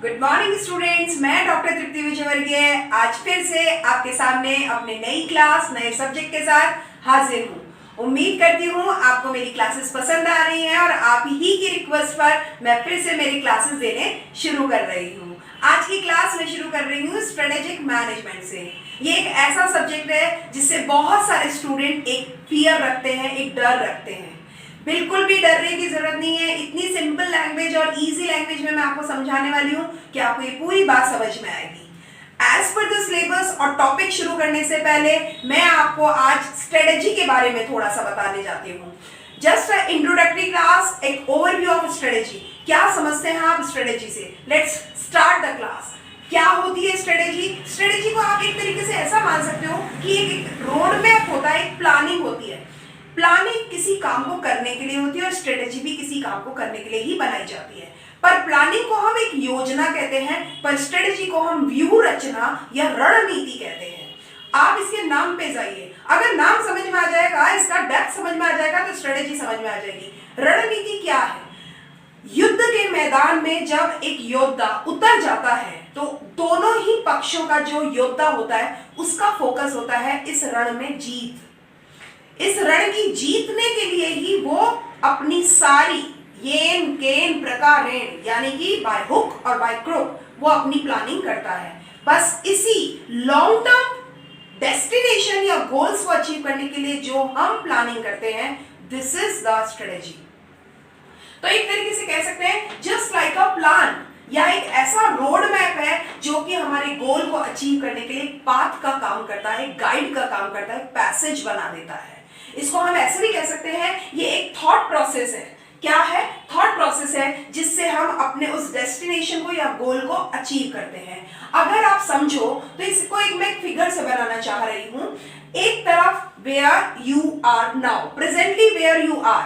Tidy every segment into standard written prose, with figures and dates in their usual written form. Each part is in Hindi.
गुड मॉर्निंग स्टूडेंट्स, मैं डॉक्टर तृप्ति विजयवर्गीय आज फिर से आपके सामने अपने नई क्लास नए सब्जेक्ट के साथ हाजिर हूँ। उम्मीद करती हूँ आपको मेरी क्लासेस पसंद आ रही हैं और आप ही की रिक्वेस्ट पर मैं फिर से मेरी क्लासेस देने शुरू कर रही हूँ। आज की क्लास मैं शुरू कर रही हूँ स्ट्रेटेजिक मैनेजमेंट से। ये एक ऐसा सब्जेक्ट है जिससे बहुत सारे स्टूडेंट एक फियर रखते हैं, एक डर रखते हैं। बिल्कुल भी डरने की जरूरत नहीं है। इतनी सिंपल लैंग्वेज और इजी लैंग्वेज में मैं आपको समझाने वाली हूँ कि आपको ये पूरी बात समझ में आएगी। एज पर द सिलेबस और टॉपिक शुरू करने से पहले मैं आपको आज स्ट्रेटेजी के बारे में थोड़ा सा बताने जाती हूँ। जस्ट इंट्रोडक्टरी क्लास, एक ओवरव्यू ऑफ स्ट्रेटेजी। क्या समझते हैं आप स्ट्रेटेजी से? Let's start the class. क्या होती है स्ट्रेटेजी? स्ट्रेटेजी को आप एक तरीके से ऐसा मान सकते हो कि एक रोड मैप होता है, एक प्लानिंग होती है। प्लानिंग किसी काम को करने के लिए होती है और स्ट्रेटेजी भी किसी काम को करने के लिए ही बनाई जाती है। पर प्लानिंग को हम एक योजना कहते हैं, पर स्ट्रेटेजी को हम व्यूह रचना या रणनीति कहते हैं। आप इसके नाम पे जाइए, अगर नाम समझ में आ जाएगा, इसका डेप्थ समझ में आ जाएगा तो स्ट्रेटेजी समझ में आ जाएगी। रणनीति क्या है? युद्ध के मैदान में जब एक योद्धा उतर जाता है तो दोनों ही पक्षों का जो योद्धा होता है उसका फोकस होता है इस रण में जीत। इस रण की जीतने के लिए ही वो अपनी सारी येन केन प्रकारेण यानी कि बाय हुक और बाय क्रुक वो अपनी प्लानिंग करता है। बस इसी लॉन्ग टर्म डेस्टिनेशन या गोल्स को अचीव करने के लिए जो हम प्लानिंग करते हैं, दिस इज द स्ट्रेटेजी। तो एक तरीके से कह सकते हैं जस्ट लाइक अ प्लान या एक ऐसा रोड मैप है जो कि हमारे गोल को अचीव करने के लिए पाथ का काम करता है, गाइड का काम करता है, पैसेज बना देता है। इसको हम ऐसे भी कह सकते हैं ये एक थॉट प्रोसेस है। क्या है? थॉट प्रोसेस है जिससे हम अपने उस डेस्टिनेशन को या गोल को अचीव करते हैं। अगर आप समझो तो इसको एक मैं फिगर से बनाना चाह रही हूं। एक तरफ where you are now, presently where you are,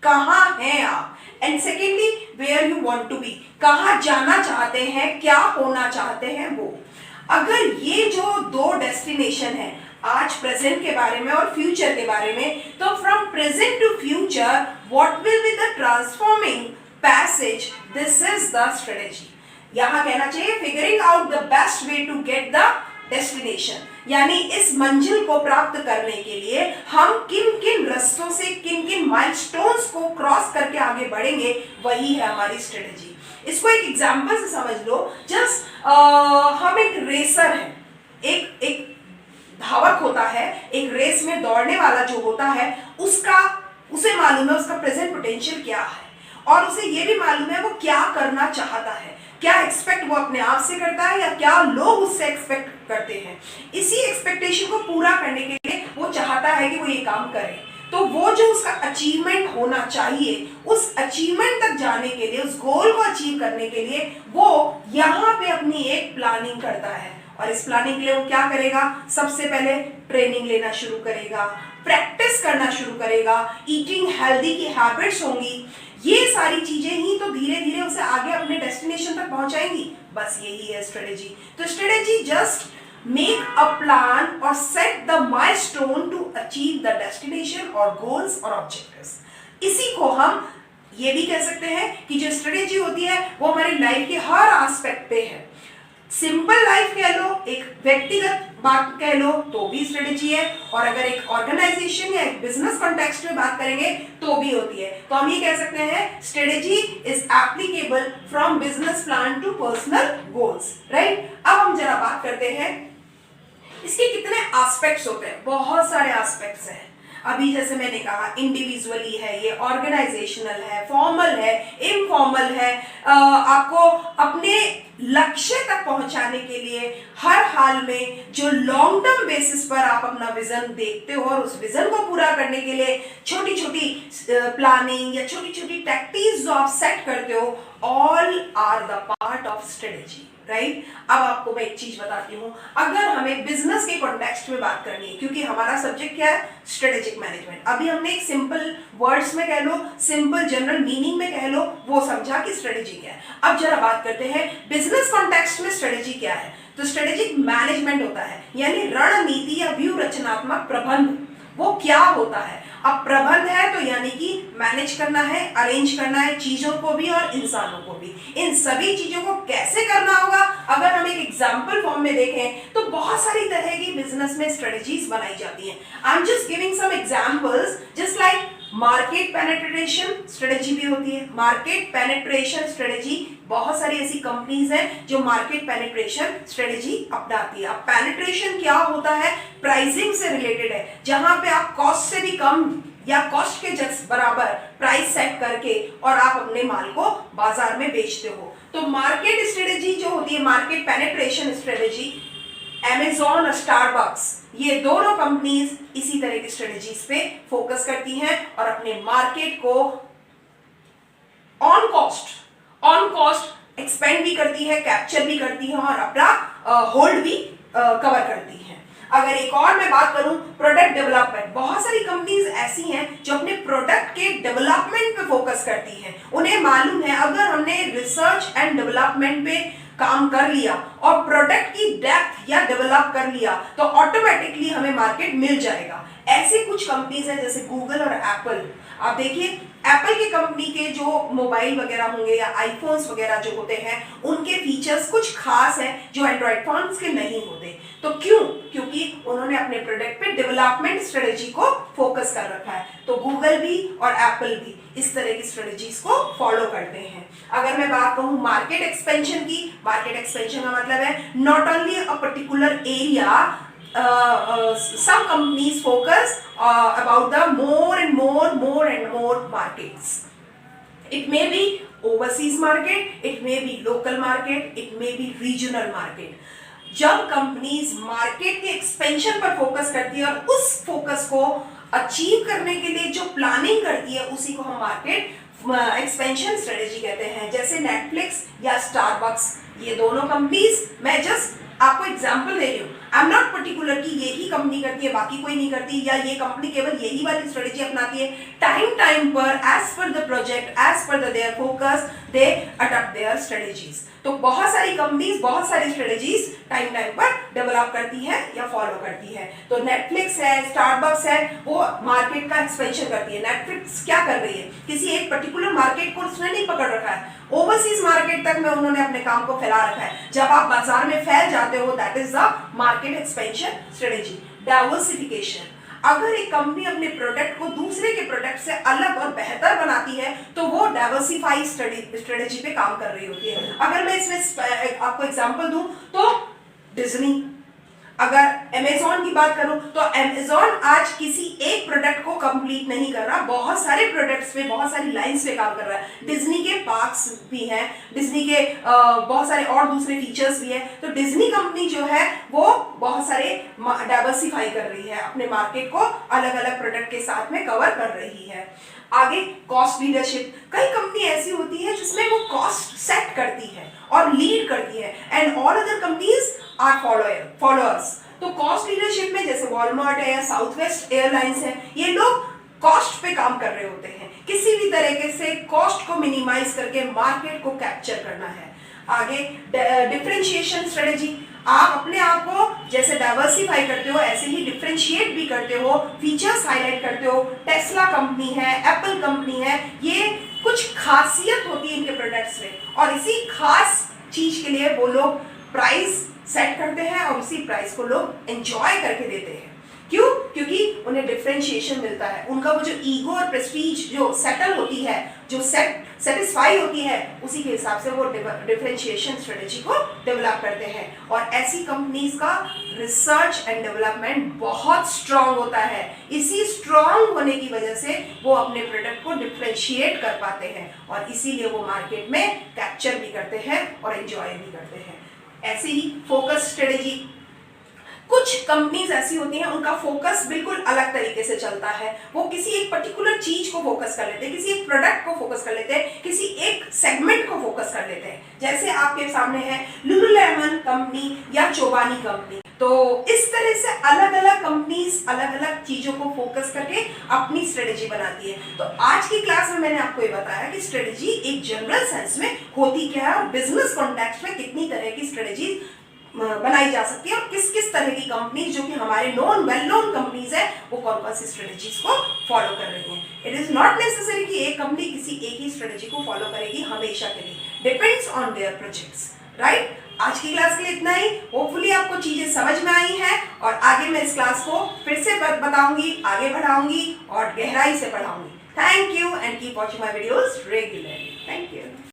कहां हैं आप, and secondly where you want to be, कहां जाना चाहते हैं, क्या होना चाहते हैं वो। अगर ये जो दो डेस्टिनेशन है, आज प्रेजेंट के बारे में और फ्यूचर के बारे में, तो from present to future what will be the transforming passage, this is the strategy. यहां कहना चाहिए figuring out the best way to get the destination, यानी इस मंजिल को प्राप्त करने के लिए हम किन किन रास्तों से, किन किन माइलस्टोन्स को क्रॉस करके आगे बढ़ेंगे, वही है हमारी स्ट्रेटेजी। इसको एक एग्जांपल से समझ लो। जस्ट हम एक रेसर हैं, एक धावक होता है, एक रेस में दौड़ने वाला जो होता है उसे मालूम है उसका प्रेजेंट पोटेंशियल क्या है और उसे ये भी मालूम है वो क्या करना चाहता है, क्या एक्सपेक्ट वो अपने आप से करता है या क्या लोग उससे एक्सपेक्ट करते हैं। इसी एक्सपेक्टेशन को पूरा करने के लिए वो चाहता है कि वो ये काम करे। तो वो जो उसका अचीवमेंट होना चाहिए, उस अचीवमेंट तक जाने के लिए, उस गोल को अचीव करने के लिए वो यहाँ पे अपनी एक प्लानिंग करता है। और इस प्लानिंग के लिए वो क्या करेगा? सबसे पहले ट्रेनिंग लेना शुरू करेगा, प्रैक्टिस करना शुरू करेगा, ईटिंग हेल्दी की हैबिट्स होंगी। ये सारी चीजें ही तो धीरे धीरे उसे आगे अपने डेस्टिनेशन तक पहुंचाएंगी। बस यही है स्ट्रेटेजी। तो strategy just make a plan और set the milestone to achieve the destination और गोल्स और ऑब्जेक्टिव्स। इसी को हम ये भी कह सकते हैं कि जो स्ट्रेटेजी होती है वो हमारी लाइफ के हर एस्पेक्ट पे है। सिंपल लाइफ कह लो, एक व्यक्तिगत बात कह लो तो भी स्ट्रेटेजी है, और अगर एक ऑर्गेनाइजेशन या एक बिजनेस कॉन्टेक्स्ट में बात करेंगे तो भी होती है। तो हम ये कह सकते हैं strategy is applicable from business plan to personal goals, right. अब हम जरा बात करते हैं इसके कितने एस्पेक्ट्स होते हैं। बहुत सारे एस्पेक्ट्स हैं। अभी जैसे मैंने कहा इंडिविजुअली है, ये ऑर्गेनाइजेशनल है, फॉर्मल है, इनफॉर्मल है। आपको अपने लक्ष्य तक पहुंचाने के लिए हर हाल में जो लॉन्ग टर्म बेसिस पर आप अपना विजन देखते हो और उस विजन को पूरा करने के लिए छोटी छोटी प्लानिंग या छोटी छोटी टैक्टिक्स जो आप सेट करते हो, all are the part of strategy, right. अब आपको मैं एक चीज बताती हूँ। अगर हमें बिजनेस के कॉन्टेक्स्ट में बात करनी है, क्योंकि हमारा सब्जेक्ट क्या है? Strategic management. अभी हमने एक सिंपल वर्ड्स में कह लो, सिंपल जनरल मीनिंग में कह लो, वो समझा कि स्ट्रेटेजी क्या है। अब जरा बात करते हैं बिजनेस कॉन्टेक्स्ट में स्ट्रेटेजी क्या है। तो स्ट्रेटेजिक मैनेजमेंट होता है यानी रणनीति या व्यूह रचनात्मक प्रबंध। वो क्या होता है? अब प्रबंध है तो यानी कि मैनेज करना है, अरेंज करना है चीजों को भी और इंसानों को भी। इन सभी चीजों को कैसे एग्जाम्पल फॉर्म में देखें तो बहुत सारी तरह की बिजनेस में स्ट्रेटजीज बनाई जाती हैं। I am just giving some examples, just like market penetration strategy भी होती है। मार्केट पेनिट्रेशन स्ट्रेटजी, बहुत सारी ऐसी कंपनीज हैं जो मार्केट पेनिट्रेशन स्ट्रेटजी अपनाती है। अब पेनिट्रेशन क्या होता है? प्राइसिंग से रिलेटेड है, जहां पे आप कॉस्ट से भी कम या कॉस्ट के जस्ट बराबर प्राइस सेट करके और आप अपने माल को बाजार में बेचते हो। तो मार्केट स्ट्रेटजी जो होती है, मार्केट पेनिट्रेशन स्ट्रेटजी, Amazon और स्टारबक्स, ये दोनों कंपनीज इसी तरह की स्ट्रेटजीज पे फोकस करती हैं और अपने मार्केट को ऑन कॉस्ट एक्सपेंड भी करती है, कैप्चर भी करती है और अपना होल्ड भी कवर करती है। अगर एक और मैं बात करूं, प्रोडक्ट डेवलपमेंट, बहुत सारी कंपनीज ऐसी हैं जो अपने प्रोडक्ट के डेवलपमेंट पे फोकस करती हैं। उन्हें मालूम है अगर हमने रिसर्च एंड डेवलपमेंट पे काम कर लिया और प्रोडक्ट की डेप्थ या डेवलप कर लिया तो ऑटोमेटिकली हमें मार्केट मिल जाएगा। ऐसे कुछ कंपनीज हैं जैसे गूगल और एप्पल। आप देखिए एप्पल की कंपनी के जो मोबाइल वगैरह होंगे या आईफोन्स वगैरह जो होते हैं, उनके फीचर्स कुछ खास हैं जो एंड्रॉइड फोन्स के नहीं होते। तो क्यों? क्योंकि उन्होंने अपने प्रोडक्ट पे डेवलपमेंट स्ट्रेटजी को फोकस कर रखा है। तो गूगल भी और एप्पल भी इस तरह की स्ट्रेटजीज को फॉलो करते हैं। अगर मैं बात कहूँ मार्केट एक्सपेंशन की, मार्केट एक्सपेंशन का मतलब है not only a particular area, some companies focus about the more and more markets. It may be overseas market, it may be local market, it may be regional market. जब कंपनीज मार्केट के एक्सपेंशन पर फोकस करती है और उस फोकस को अचीव करने के लिए जो प्लानिंग करती है, उसी को हम मार्केट एक्सपेंशन स्ट्रेटेजी कहते हैं। जैसे नेटफ्लिक्स या स्टारबक्स, ये दोनों कंपनीज, मैं जस्ट आपको एग्जांपल दे रही हूँ। आई एम नॉट पर्टिकुलर कि यही कंपनी करती है बाकी कोई नहीं करती, या ये कंपनी केवल यही वाली स्ट्रेटेजी अपनाती है। टाइम पर as per the project, as per their focus, they adopt their strategies. तो बहुत सारी कंपनीज बहुत सारी स्ट्रेटेजीज टाइम पर डेवलप करती है या फॉलो करती है। तो नेटफ्लिक्स है, स्टारबक्स है, वो मार्केट का एक्सपेंशन करती है। नेटफ्लिक्स क्या कर रही है? किसी एक पर्टिकुलर मार्केट को उसने नहीं पकड़ रखा है, ओवरसीज मार्केट तक में उन्होंने अपने काम को फैला रखा है। जब आप बाजार में फैल जाते हो, that is the market expansion strategy. Diversification, अगर एक कंपनी अपने प्रोडक्ट को दूसरे के प्रोडक्ट से अलग और बेहतर बनाती है तो वो डाइवर्सिफाई स्ट्रेटेजी पे काम कर रही होती है। अगर मैं इसमें आपको एग्जांपल दूं तो डिज्नी, अगर Amazon की बात करूं तो Amazon आज किसी एक प्रोडक्ट को कंप्लीट नहीं कर रहा, बहुत सारे प्रोडक्ट्स पे, बहुत सारी लाइंस पे काम कर रहा है। डिज्नी के पार्क्स भी हैं, डिज्नी के बहुत सारे और दूसरे फीचर्स भी हैं। तो डिज्नी कंपनी जो है वो बहुत सारे डाइवर्सिफाई कर रही है, अपने मार्केट को अलग अलग प्रोडक्ट के साथ में कवर कर रही है। आगे कॉस्ट लीडरशिप, कई कंपनी ऐसी होती है जिसमें वो कॉस्ट सेट करती है और लीड करती है and all other companies are followers. तो कॉस्ट लीडरशिप में जैसे वॉलमार्ट है या साउथवेस्ट एयरलाइंस है, ये लोग कॉस्ट पे काम कर रहे होते हैं, किसी भी तरीके से कॉस्ट को मिनिमाइज करके मार्केट को कैप्चर करना है। आगे डिफरेंशिएशन स्ट्रेटेजी, आप अपने आप को जैसे डाइवर्सिफाई करते हो ऐसे ही डिफरेंशिएट भी करते हो, फीचर्स हाईलाइट करते हो। टेस्ला कंपनी है, एप्पल कंपनी है, ये कुछ खासियत होती है इनके प्रोडक्ट्स में और इसी खास चीज के लिए वो लोग प्राइस सेट करते हैं और उसी प्राइस को लोग एंजॉय करके देते हैं। क्यों? क्योंकि उन्हें डिफरेंशिएशन मिलता है, उनका वो जो ईगो और प्रेस्टीज जो सेटल होती है, जो सेटिस्फाई होती है, उसी के हिसाब से वो डिफरेंशिएशन स्ट्रेटेजी को डेवलप करते हैं। और ऐसी कंपनीज का रिसर्च एंड डेवलपमेंट बहुत स्ट्रांग होता है, इसी स्ट्रांग होने की वजह से वो अपने प्रोडक्ट को डिफरेंशिएट कर पाते हैं और इसीलिए वो मार्केट में कैप्चर भी करते हैं और एंजॉय भी करते हैं। ऐसे ही फोकस स्ट्रेटेजी, कुछ कंपनीज ऐसी होती हैं उनका फोकस बिल्कुल अलग तरीके से चलता है, वो किसी एक पर्टिकुलर चीज को फोकस कर लेते हैं, किसी एक प्रोडक्ट को फोकस कर लेते हैं, किसी एक सेगमेंट को फोकस कर लेते हैं। जैसे आपके सामने है लुलुलेमन कंपनी या चोबानी कंपनी। तो इस तरह से अलग अलग कंपनीज अलग अलग चीजों को फोकस करके अपनी स्ट्रेटेजी बनाती है। तो आज की क्लास में मैंने आपको ये बताया कि स्ट्रेटेजी एक जनरल सेंस में होती क्या है और बिजनेस कॉन्टेक्स्ट में कितनी तरह की स्ट्रेटेजी बनाई जा सकती है और किस किस तरह की कंपनीज जो कि हमारे वेल नोन कंपनीज है वो कौन कौन सी स्ट्रेटेजीज को फॉलो कर रही हैं। इट इज नॉट नेसेसरी कि एक कंपनी किसी एक ही स्ट्रेटेजी को फॉलो करेगी हमेशा के लिए, depends on their projects, right. आज की क्लास के लिए इतना ही। होपफुली आपको चीजें समझ में आई हैं और आगे मैं इस क्लास को फिर से बताऊंगी, आगे बढ़ाऊंगी और गहराई से पढ़ाऊंगी। Thank you and keep watching my videos regularly. Thank you.